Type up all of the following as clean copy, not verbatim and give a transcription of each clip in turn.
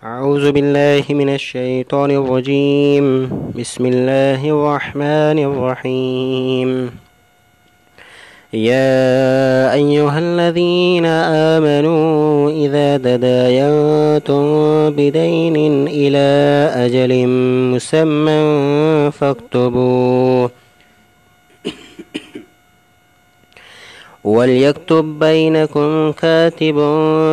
أعوذ بالله من الشيطان الرجيم. بسم الله الرحمن الرحيم. يا أيها الذين آمنوا إذا تداينتم بدين إلى أجل مسمى فاكتبوه وليكتب بينكم كاتب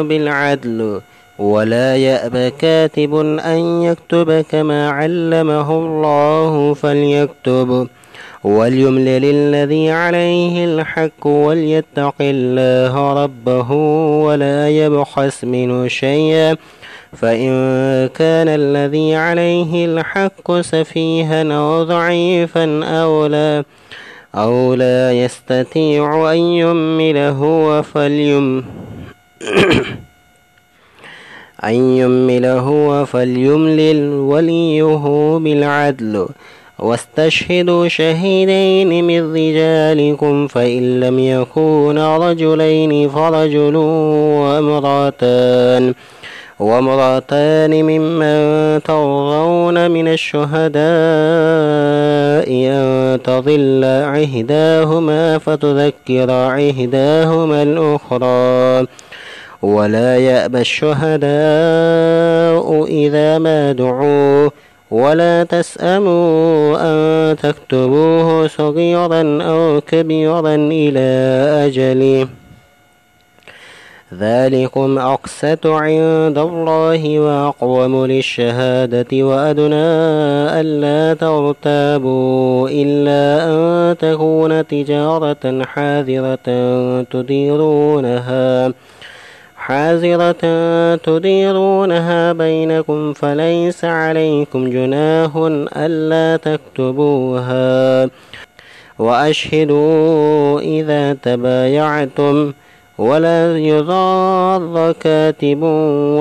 بالعدل ولا يأب كاتب أن يكتب كما علمه الله فليكتب وليملل الذي عليه الحق وليتق الله ربه ولا يبخس منه شيئا فإن كان الذي عليه الحق سفيها أو ضعيفا أو لا يستطيع أن يمله فليملل وليه بالعدل واستشهدوا شهيدين من رجالكم فإن لم يكونا رجلين فرجل وامرأتان ممن ترضون من الشهداء أن تضل إحداهما فتذكر إحداهما الأخرى ولا يأبى الشهداء إذا ما دعوا ولا تسأموا أن تكتبوه صغيرا أو كبيرا إلى أجله ذلكم أقسط عند الله وأقوم للشهادة وأدنى ألا ترتابوا إلا أن تكون تجارة حاذرة تديرونها بينكم فليس عليكم جناح ألا تكتبوها وأشهدوا إذا تبايعتم ولا يضار كاتب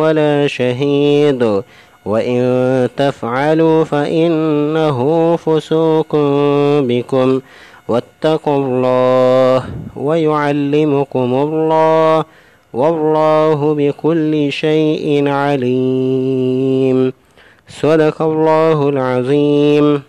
ولا شهيد وإن تفعلوا فإنه فسوق بكم واتقوا الله ويعلمكم الله والله بكل شيء عليم. صدق الله العظيم.